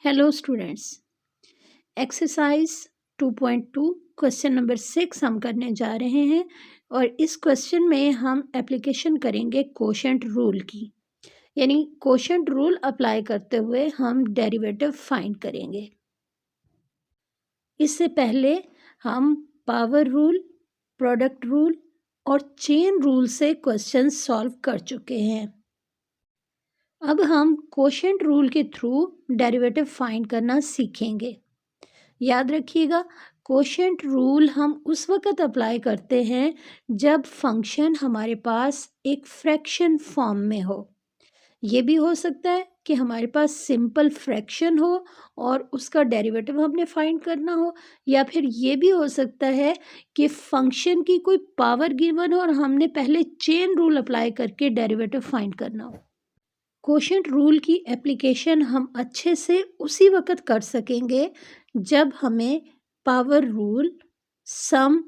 Hello students. Exercise 2.2 question number 6 हम करने जा रहे हैं और इस क्वेश्चन में हम एप्लीकेशन करेंगे कोशेंट रूल की। यानी कोशेंट रूल अप्लाई करते हुए हम डेरिवेटिव फाइंड करेंगे। इससे पहले हम पावर रूल, प्रोडक्ट रूल और चेन रूल से क्वेश्चन सॉल्व कर चुके हैं। अब हम कोशेंट रूल के थ्रू डेरिवेटिव फाइंड करना सीखेंगे। याद रखिएगा, कोशेंट रूल हम उस वक़्त अप्लाई करते हैं जब फंक्शन हमारे पास एक फ्रैक्शन फॉर्म में हो। ये भी हो सकता है कि हमारे पास सिंपल फ्रैक्शन हो और उसका डेरिवेटिव हमने फाइंड करना हो, या फिर ये भी हो सकता है कि फंक्शन की कोई पावर गिवन हो और हमने पहले चेन रूल अप्लाई करके डेरिवेटिव फाइंड करना हो। कोशेंट रूल की एप्लीकेशन हम अच्छे से उसी वक़्त कर सकेंगे जब हमें power rule, sum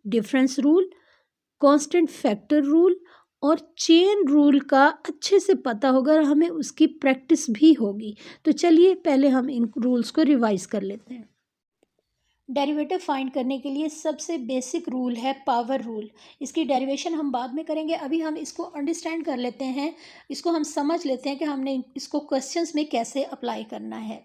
difference rule, constant factor rule और चेन रूल का अच्छे से पता होगा और हमें उसकी प्रैक्टिस भी होगी। तो चलिए पहले हम इन रूल्स को रिवाइज कर लेते हैं। डेरिवेटिव फाइंड करने के लिए सबसे बेसिक रूल है पावर रूल। इसकी डेरिवेशन हम बाद में करेंगे, अभी हम इसको अंडरस्टैंड कर लेते हैं, इसको हम समझ लेते हैं कि हमने इसको क्वेश्चंस में कैसे अप्लाई करना है।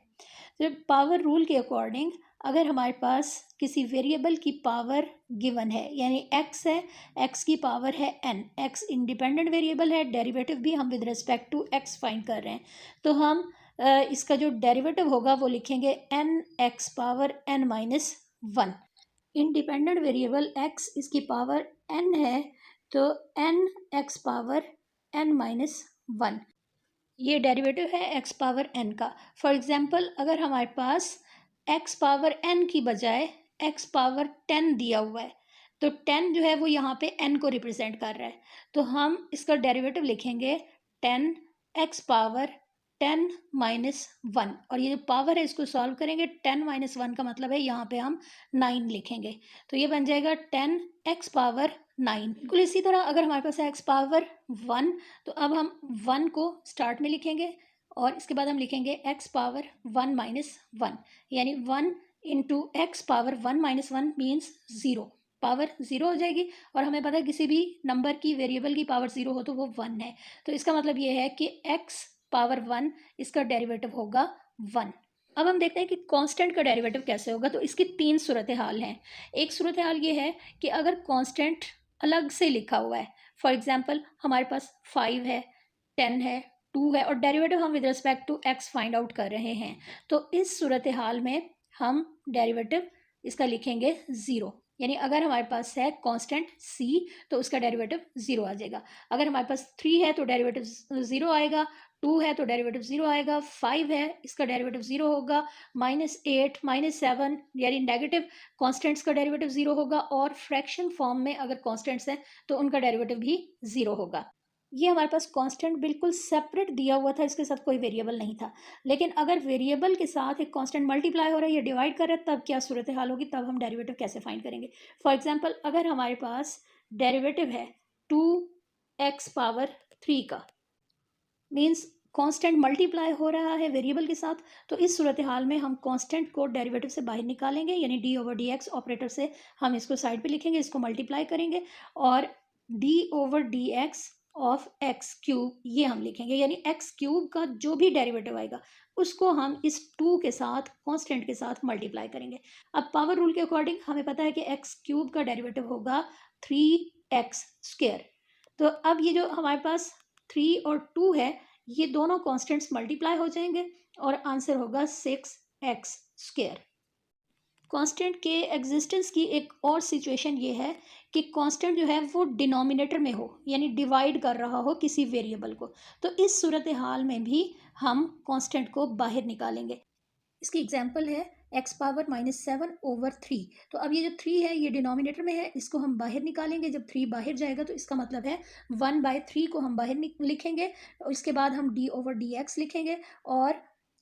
तो पावर रूल के अकॉर्डिंग अगर हमारे पास किसी वेरिएबल की पावर गिवन है, यानी x है, x की पावर है n, x इंडिपेंडेंट वेरिएबल है, डेरिवेटिव भी हम with respect to x find कर रहे हैं, तो हम इसका जो डेरिवेटिव होगा वो लिखेंगे n x power n minus 1। Independent variable x इसकी पावर n है, तो n x power n minus 1 ये डेरिवेटिव है x पावर n का। फॉर एग्जांपल अगर हमारे पास x पावर n की बजाय x पावर 10 दिया हुआ है, तो 10 जो है वो यहाँ पे n को रिप्रेजेंट कर रहा है, तो हम इसका डेरिवेटिव लिखेंगे 10 x पावर 10 माइनस 1, और ये जो पावर है इसको सॉल्व करेंगे, 10 माइनस 1 का मतलब है यहाँ पे हम 9 लिखेंगे, तो ये बन जाएगा 10 x पावर 9। बिल्कुल इसी तरह अगर हमारे पास है x पावर 1, तो अब हम 1 को स्टार्ट में लिखेंगे और इसके बाद हम लिखेंगे x पावर 1 माइनस 1, यानी 1 into x power 1 minus 1 means 0, power 0 हो जाएगी। और हमें पता है किसी भी नंबर की वेरिएबल की पावर 0 हो तो वो 1 है, तो इसका मतलब ये है कि x पावर 1 इसका डेरिवेटिव होगा 1। अब हम देखते हैं कि कांस्टेंट का डेरिवेटिव कैसे होगा। तो इसकी 3 सूरत हाल हैं। एक सूरत हाल ये है कि अगर कांस्टेंट अलग से लिखा हुआ है, फॉर एग्जांपल हमारे पास 5 है, 10 है, 2 है और डेरिवेटिव हम with respect to x find out कर रहे हैं, तो इस सूरत हाल में हम डेरिवेटिव इसका लिखेंगे 0। यानी अगर हमारे पास है कांस्टेंट c तो उसका डेरिवेटिव 0 आ जाएगा। अगर हमारे पास 3 है तो डेरिवेटिव 0 आएगा, 2 है तो डेरिवेटिव 0 आएगा, 5 है इसका डेरिवेटिव 0 होगा, -8 -7 यानी नेगेटिव कॉन्स्टेंट्स का डेरिवेटिव 0 होगा, और फ्रैक्शन फॉर्म में अगर कॉन्स्टेंट्स हैं तो उनका डेरिवेटिव भी 0 होगा। ये हमारे पास कांस्टेंट बिल्कुल सेपरेट दिया हुआ था, इसके साथ कोई वेरिएबल नहीं था। लेकिन अगर वेरिएबल के साथ एक कांस्टेंट मल्टीप्लाई हो रहा है या डिवाइड कर रहा है, तब क्या सूरत हाल होगी, तब हम डेरिवेटिव कैसे फाइंड करेंगे। फॉर एग्जांपल अगर हमारे पास डेरिवेटिव है 2x पावर 3 का, मीन्स कांस्टेंट मल्टीप्लाई हो रहा है वेरिएबल के साथ, तो इस सूरत हाल में हम कांस्टेंट को डेरिवेटिव से बाहर निकालेंगे, यानी D over D x operator से हम इसको साइड पे लिखेंगे, इसको मल्टीप्लाई करेंगे और D over D x of x cube ये हम लिखेंगे, यानी एक्स क्यूब का जो भी डेरिवेटिव आएगा उसको हम इस 2 के साथ कांस्टेंट के साथ मल्टीप्लाई करेंगे। अब पावर रूल के अकॉर्डिंग हमें पता है कि एक्स क्यूब का डेरिवेटिव होगा 3x स्क्वायर, तो अब ये जो हमारे पास 3 और 2 है ये दोनों कांस्टेंट्स मल्टीप्लाई हो जाएंगे और आंसर होगा 6x स्क्वायर। कांस्टेंट के एग्जिस्टेंस की एक और सिचुएशन ये है कि कांस्टेंट जो है वो डिनोमिनेटर में हो, यानी डिवाइड कर रहा हो किसी वेरिएबल को, तो इस सूरत हाल में भी हम कांस्टेंट को बाहर निकालेंगे। इसकी एग्जांपल है x पावर -7 ओवर 3। तो अब ये जो 3 है ये डिनोमिनेटर में है, इसको हम बाहर निकालेंगे। जब 3 बाहर जाएगा तो इसका मतलब है 1/3 को हम बाहर लिखेंगे और इसके बाद हम d ओवर डी एक्स लिखेंगे और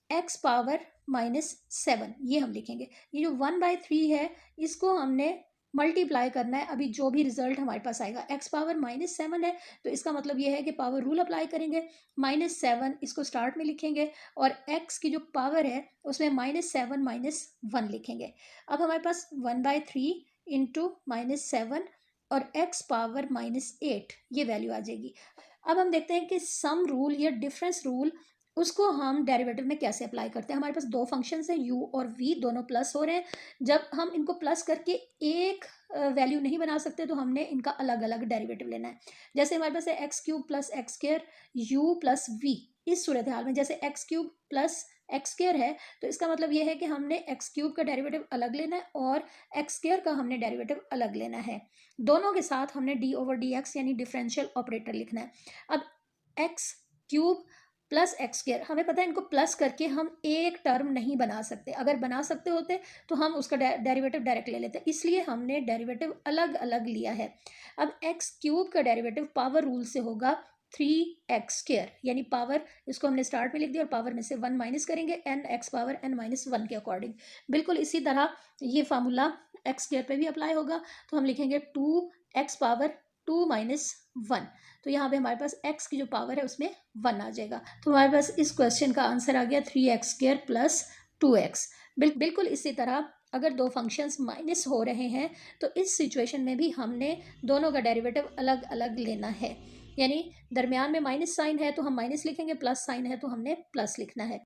x पावर -7 ये हम लिखेंगे। ये जो 1/3 है इसको हमने मल्टीप्लाई करना है अभी जो भी रिजल्ट हमारे पास आएगा। x पावर -7 है तो इसका मतलब ये है कि पावर रूल अप्लाई करेंगे, -7 इसको स्टार्ट में लिखेंगे और x की जो पावर है उसमें -7 -1 लिखेंगे। अब हमारे पास 1/3 इंटू -7 और x पावर -8 ये वैल्यू आ जाएगी। अब हम देखते हैं कि सम रूल या डिफरेंस रूल उसको हम डेरिवेटिव में कैसे अप्लाई करते हैं। हमारे पास दो फंक्शंस हैं u और v, दोनों प्लस हो रहे हैं। जब हम इनको प्लस करके एक वैल्यू नहीं बना सकते तो हमने इनका अलग अलग डेरिवेटिव लेना है। जैसे हमारे पास है x cube plus x square u plus v। इस सूरत हाल में जैसे x cube plus x square है तो इसका मतलब ये है कि हमने एक्स क्यूब का डेरिवेटिव अलग लेना है और एक्स स्क्वायर का हमने डेरिवेटिव अलग लेना है। दोनों के साथ हमने डी ओवर डी एक्स यानी डिफरेंशियल ऑपरेटर लिखना है। अब x cube plus x square, हमें पता है इनको प्लस करके हम एक टर्म नहीं बना सकते। अगर बना सकते होते तो हम उसका डेरिवेटिव डायरेक्ट ले लेते, इसलिए हमने डेरिवेटिव अलग अलग लिया है। अब एक्स क्यूब का डेरिवेटिव पावर रूल से होगा 3x², यानी पावर इसको हमने स्टार्ट में लिख दिया और पावर में से 1 माइनस करेंगे n x power n minus 1 के अकॉर्डिंग। बिल्कुल इसी तरह ये फार्मूला x² पे भी अप्लाई होगा, तो हम लिखेंगे 2x पावर 2 माइनस 1। तो यहाँ पे हमारे पास x की जो पावर है उसमें 1 आ जाएगा। तो हमारे पास इस क्वेश्चन का आंसर आ गया 3x² प्लस 2x। बिल्कुल इसी तरह अगर दो फंक्शंस माइनस हो रहे हैं तो इस सिचुएशन में भी हमने दोनों का डेरिवेटिव अलग अलग लेना है। यानी दरमियान में माइनस साइन है तो हम माइनस लिखेंगे, प्लस साइन है तो हमने प्लस लिखना है।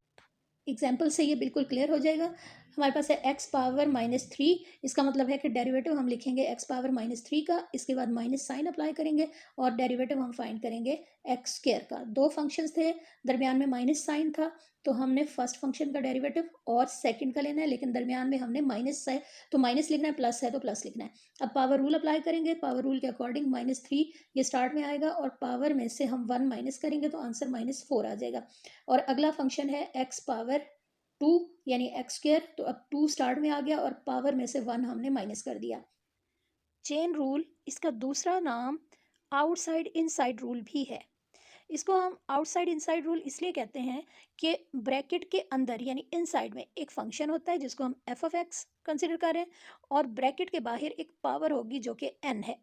एग्जाम्पल से ये बिल्कुल क्लियर हो जाएगा। हमारे पास है x पावर -3, इसका मतलब है कि डेरिवेटिव हम लिखेंगे x पावर -3 का, इसके बाद माइनस साइन अप्लाई करेंगे और डेरिवेटिव हम फाइंड करेंगे x² का। दो फंक्शंस थे, दरमियान में माइनस साइन था तो हमने फर्स्ट फंक्शन का डेरिवेटिव और सेकंड का लेना है, लेकिन दरमियान में हमने माइनस है तो माइनस लिखना है, प्लस है तो प्लस लिखना है। अब पावर रूल अप्लाई करेंगे, पावर रूल के अकॉर्डिंग -3 ये स्टार्ट में आएगा और पावर में से हम 1 माइनस करेंगे तो आंसर -4 आ जाएगा। और अगला फंक्शन है x पावर 2 यानी x², तो अब 2 स्टार्ट में आ गया और पावर में से 1 हमने माइनस कर दिया। चेन रूल, इसका दूसरा नाम आउटसाइड इनसाइड रूल भी है। इसको हम आउटसाइड इनसाइड रूल इसलिए कहते हैं कि ब्रैकेट के अंदर यानी इनसाइड में एक फंक्शन होता है जिसको हम एफ ऑफ एक्स कंसिडर करें और ब्रैकेट के बाहर एक पावर होगी जो कि n है।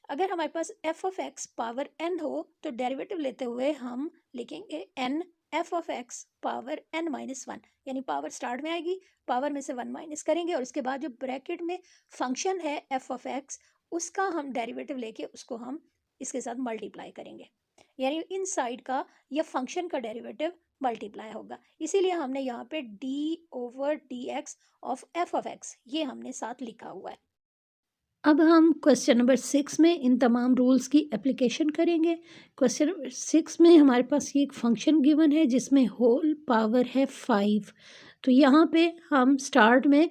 अगर हमारे पास F of X power n हो तो डेरिवेटिव लेते हुए हम लिखेंगे n F of X power n minus 1, यानी पावर स्टार्ट में आएगी, पावर में से 1 माइनस करेंगे और उसके बाद जो ब्रैकेट में फंक्शन है एफ ऑफ एक्स उसका हम डेरिवेटिव लेके उसको हम इसके साथ मल्टीप्लाई करेंगे, यानी इन साइड का या फंक्शन का डेरिवेटिव मल्टीप्लाई होगा। इसीलिए हमने यहाँ पे D over D x of F of x ये हमने साथ लिखा हुआ है। अब हम क्वेश्चन नंबर 6 में इन तमाम रूल्स की एप्लीकेशन करेंगे। क्वेश्चन नंबर 6 में हमारे पास ये एक फंक्शन गिवन है जिसमें होल पावर है 5। तो यहाँ पे हम स्टार्ट में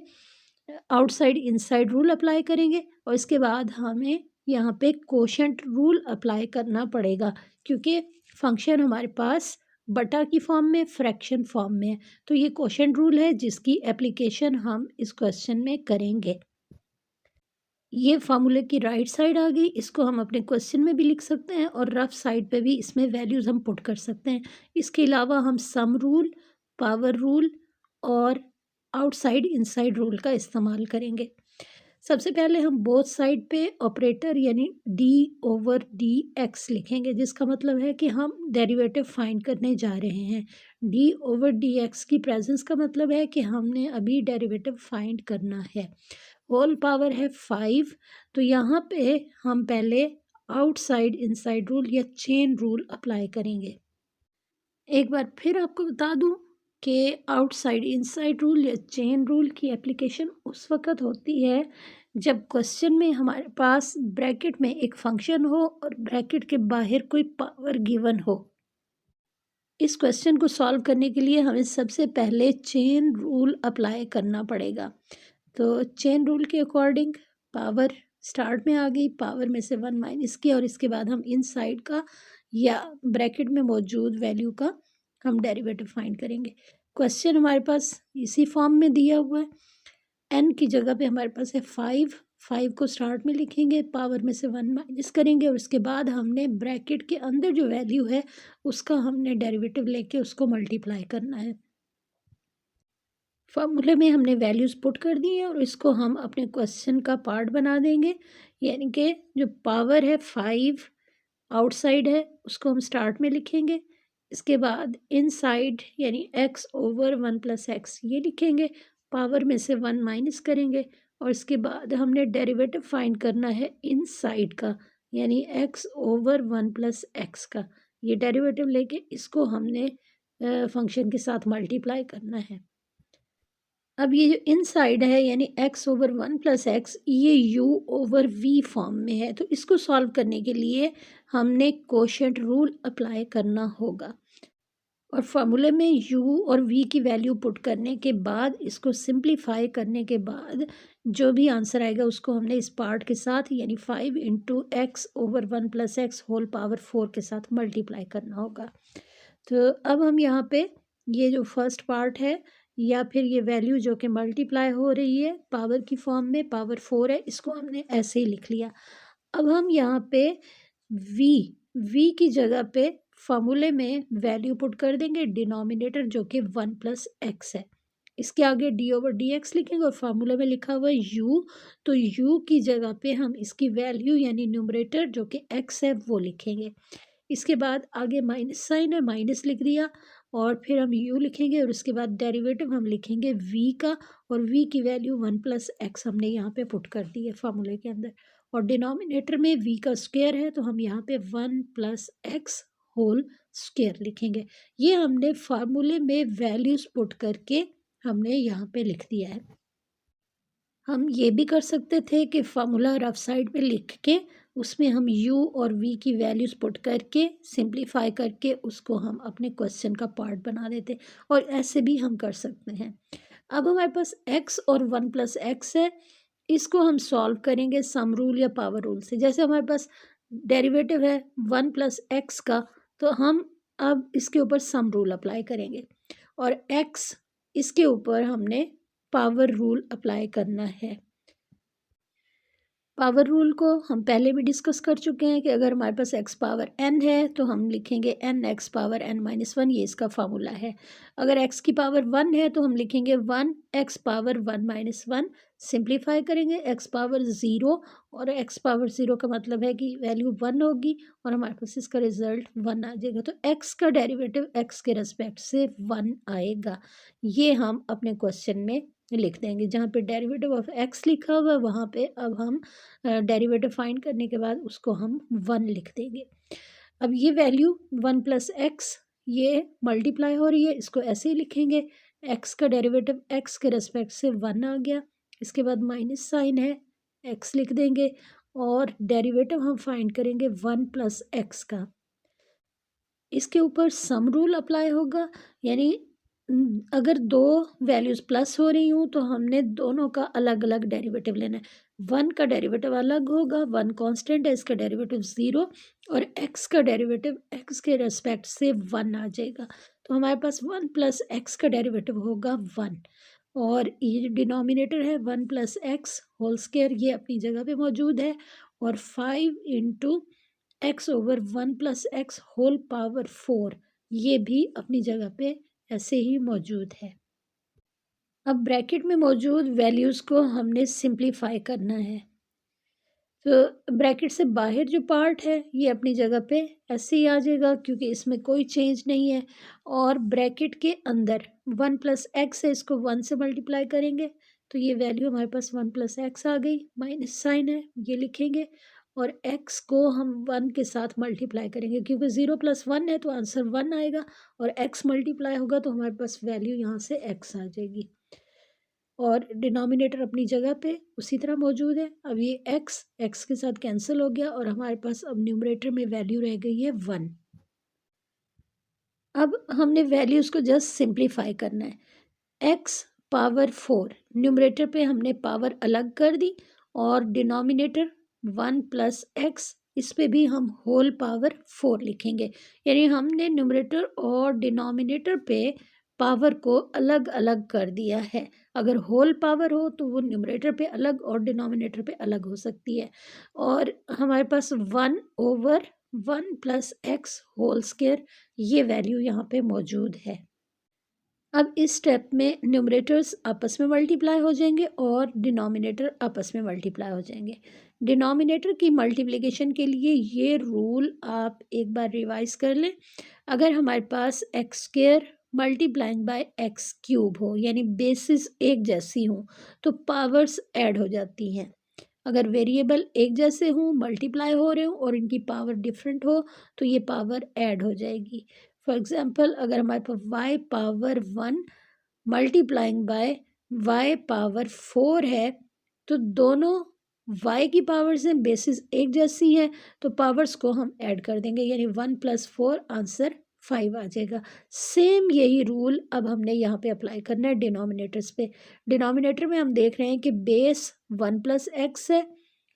आउटसाइड इनसाइड रूल अप्लाई करेंगे और इसके बाद हमें यहाँ पे कोशेंट रूल अप्लाई करना पड़ेगा क्योंकि फंक्शन हमारे पास बटा की फॉर्म में, फ्रैक्शन फॉर्म में है। तो ये कोशेंट रूल है जिसकी एप्लीकेशन हम इस क्वेश्चन में करेंगे। ये फार्मूले की राइट साइड आ गई, इसको हम अपने क्वेश्चन में भी लिख सकते हैं और रफ साइड पे भी इसमें वैल्यूज़ हम पुट कर सकते हैं। इसके अलावा हम सम रूल, पावर रूल और आउटसाइड इनसाइड रूल का इस्तेमाल करेंगे। सबसे पहले हम बोथ साइड पे ऑपरेटर यानी डी ओवर डी एक्स लिखेंगे, जिसका मतलब है कि हम डेरिवेटिव फाइंड करने जा रहे हैं। डी ओवर डी एक्स की प्रेजेंस का मतलब है कि हमने अभी डेरिवेटिव फाइंड करना है। होल पावर है 5, तो यहाँ पे हम पहले आउटसाइड इनसाइड रूल या चेन रूल अप्लाई करेंगे। एक बार फिर आपको बता दूं कि आउटसाइड इनसाइड रूल या चेन रूल की एप्लीकेशन उस वक़्त होती है जब क्वेश्चन में हमारे पास ब्रैकेट में एक फंक्शन हो और ब्रैकेट के बाहर कोई पावर गिवन हो। इस क्वेश्चन को सॉल्व करने के लिए हमें सबसे पहले चेन रूल अप्लाई करना पड़ेगा। तो चेन रूल के अकॉर्डिंग पावर स्टार्ट में आ गई, पावर में से 1 माइनस किया और इसके बाद हम इन साइड का या ब्रैकेट में मौजूद वैल्यू का हम डेरिवेटिव फाइंड करेंगे। क्वेश्चन हमारे पास इसी फॉर्म में दिया हुआ है। n की जगह पे हमारे पास है 5 को स्टार्ट में लिखेंगे, पावर में से 1 माइनस करेंगे और उसके बाद हमने ब्रैकेट के अंदर जो वैल्यू है उसका हमने डेरिवेटिव लेके उसको मल्टीप्लाई करना है। फार्मूले में हमने वैल्यूज़ पुट कर दी है और इसको हम अपने क्वेश्चन का पार्ट बना देंगे। यानी कि जो पावर है 5 आउटसाइड है उसको हम स्टार्ट में लिखेंगे। इसके बाद इनसाइड यानी x ओवर 1 प्लस एक्स ये लिखेंगे। पावर में से 1 माइनस करेंगे और इसके बाद हमने डेरिवेटिव फाइंड करना है इनसाइड का, यानी x ओवर 1 प्लस एक्स का। ये डेरिवेटिव लेके इसको हमने फंक्शन के साथ मल्टीप्लाई करना है। अब ये जो इनसाइड है यानी x ओवर 1 प्लस एक्स ये u ओवर v फॉर्म में है, तो इसको सॉल्व करने के लिए हमने कोशेंट रूल अप्लाई करना होगा। और फार्मूले में u और v की वैल्यू पुट करने के बाद इसको सिंप्लीफाई करने के बाद जो भी आंसर आएगा उसको हमने इस पार्ट के साथ यानी 5 into x over 1 plus x whole power 4 के साथ मल्टीप्लाई करना होगा। तो अब हम यहाँ पे ये जो फर्स्ट पार्ट है या फिर ये वैल्यू जो कि मल्टीप्लाई हो रही है पावर की फॉर्म में, पावर 4 है, इसको हमने ऐसे ही लिख लिया। अब हम यहाँ पे v की जगह पे फार्मूले में वैल्यू पुट कर देंगे डिनोमिनेटर जो कि 1 प्लस एक्स है। इसके आगे d ओवर डी एक्स लिखेंगे और फार्मूले में लिखा हुआ है u, तो u की जगह पे हम इसकी वैल्यू यानी न्यूमरेटर जो कि x है वो लिखेंगे। इसके बाद आगे माइनस साइन है, माइनस लिख दिया और फिर हम u लिखेंगे और उसके बाद डेरिवेटिव हम लिखेंगे v का और v की वैल्यू 1 प्लस एक्स हमने यहाँ पे पुट कर दी है फार्मूले के अंदर। और डिनोमिनेटर में v का स्क्वायर है तो हम यहाँ पे 1 प्लस एक्स होल स्क्वायर लिखेंगे। ये हमने फार्मूले में वैल्यूज़ पुट करके हमने यहाँ पे लिख दिया है। हम ये भी कर सकते थे कि फार्मूला रफ साइड पे लिख के उसमें हम u और v की वैल्यूज़ पुट करके सिंप्लीफाई करके उसको हम अपने क्वेश्चन का पार्ट बना देते, और ऐसे भी हम कर सकते हैं। अब हमारे पास x और 1 प्लस एक्स है, इसको हम सॉल्व करेंगे सम रूल या पावर रूल से। जैसे हमारे पास डेरिवेटिव है 1 प्लस एक्स का, तो हम अब इसके ऊपर सम रूल अप्लाई करेंगे और x इसके ऊपर हमने पावर रूल अप्लाई करना है। पावर रूल को हम पहले भी डिस्कस कर चुके हैं कि अगर हमारे पास x पावर n है तो हम लिखेंगे n x power n minus 1, ये इसका फार्मूला है। अगर x की पावर 1 है तो हम लिखेंगे 1 x पावर 1 माइनस 1। सिंप्लीफाई करेंगे x पावर 0 और x पावर 0 का मतलब है कि वैल्यू 1 होगी और हमारे पास इसका रिजल्ट 1 आ जाएगा। तो x का डेरिवेटिव x के रेस्पेक्ट से 1 आएगा। ये हम अपने क्वेश्चन में लिख देंगे। जहाँ पे डेरिवेटिव ऑफ x लिखा हुआ है वहाँ पे अब हम डेरिवेटिव फाइंड करने के बाद उसको हम 1 लिख देंगे। अब ये वैल्यू 1 प्लस एक्स ये मल्टीप्लाई हो रही है, इसको ऐसे ही लिखेंगे। x का डेरिवेटिव x के रेस्पेक्ट से 1 आ गया, इसके बाद माइनस साइन है, x लिख देंगे और डेरिवेटिव हम फाइंड करेंगे 1 प्लस एक्स का। इसके ऊपर सम रूल अप्लाई होगा, यानी अगर दो वैल्यूज़ प्लस हो रही हूँ तो हमने दोनों का अलग अलग डेरिवेटिव लेना है। 1 का डेरिवेटिव अलग होगा, 1 कांस्टेंट है, इसका डेरिवेटिव 0 और x का डेरिवेटिव x के रेस्पेक्ट से 1 आ जाएगा। तो हमारे पास 1 प्लस एक्स का डेरिवेटिव होगा 1 और ये डिनोमिनेटर है 1 प्लस एक्स होल स्क्वायर, ये अपनी जगह पे मौजूद है और 5 into x over 1 plus x whole power 4 ये भी अपनी जगह पे ऐसे ही मौजूद है। अब ब्रैकेट में मौजूद वैल्यूज़ को हमने सिंप्लीफाई करना है। तो ब्रैकेट से बाहर जो पार्ट है ये अपनी जगह पे ऐसे ही आ जाएगा क्योंकि इसमें कोई चेंज नहीं है। और ब्रैकेट के अंदर 1 प्लस एक्स है, इसको 1 से मल्टीप्लाई करेंगे तो ये वैल्यू हमारे पास 1 प्लस एक्स आ गई। माइनस साइन है, ये लिखेंगे और x को हम 1 के साथ मल्टीप्लाई करेंगे क्योंकि 0 प्लस 1 है तो आंसर 1 आएगा और x मल्टीप्लाई होगा तो हमारे पास वैल्यू यहाँ से x आ जाएगी और डिनोमिनेटर अपनी जगह पे उसी तरह मौजूद है। अब ये x के साथ कैंसिल हो गया और हमारे पास अब न्यूमरेटर में वैल्यू रह गई है 1। अब हमने वैल्यूज़ को जस्ट सिंप्लीफाई करना है। x पावर 4 न्यूमरेटर पे हमने पावर अलग कर दी और डिनोमिनेटर 1 प्लस एक्स इस पे भी हम होल पावर 4 लिखेंगे, यानी हमने न्यूमरेटर और डिनोमिनेटर पे पावर को अलग अलग कर दिया है। अगर होल पावर हो तो वो न्यूमरेटर पे अलग और डिनोमिनेटर पे अलग हो सकती है। और हमारे पास 1 over 1 plus x whole square ये वैल्यू यहाँ पे मौजूद है। अब इस स्टेप में न्यूमरेटर्स आपस में मल्टीप्लाई हो जाएंगे और डिनोमिनेटर आपस में मल्टीप्लाई हो जाएंगे। डिनोमिनेटर की मल्टीप्लिकेशन के लिए ये रूल आप एक बार रिवाइज कर लें। अगर हमारे पास X square multiplying by X cube हो, यानी बेसिस एक जैसी हो, तो पावर्स ऐड हो जाती हैं। अगर वेरिएबल एक जैसे हों, मल्टीप्लाई हो रहे हो और इनकी पावर डिफरेंट हो, तो ये पावर ऐड हो जाएगी। फॉर एग्जांपल, अगर हमारे पास y power 1 multiplying by y power 4 है, तो दोनों y की पावर्स हैं, बेसिस एक जैसी हैं, तो पावर्स को हम ऐड कर देंगे, यानी 1 + 4 आंसर 5 आ जाएगा। सेम यही रूल अब हमने यहाँ पे अप्लाई करना है डिनोमिनेटर्स पे। डिनोमिनेटर में हम देख रहे हैं कि बेस 1 + x है,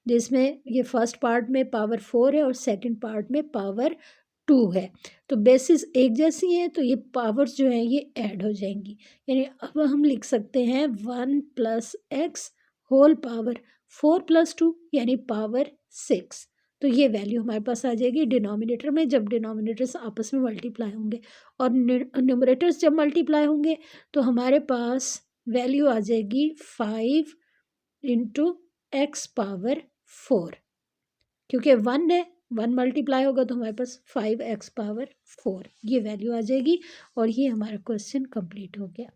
जिसमें ये फर्स्ट पार्ट में पावर 4 है और सेकंड पार्ट में पावर 2 है। तो बेसिस एक जैसी हैं, तो ये पावर्स जो हैं ये ऐड हो जाएंगी, यानी अब हम लिख सकते हैं 1 + x होल पावर 4 + 2 यानी पावर 6। तो ये वैल्यू हमारे पास आ जाएगी डिनोमिनेटर में, जब डिनोमिनेटर्स आपस में मल्टीप्लाई होंगे। और न्यूमरेटर्स जब मल्टीप्लाई होंगे तो हमारे पास वैल्यू आ जाएगी 5 × x पावर 4, क्योंकि 1 है, 1 मल्टीप्लाई होगा तो हमारे पास 5x पावर 4 ये वैल्यू आ जाएगी। और ये हमारा क्वेश्चन कंप्लीट हो गया।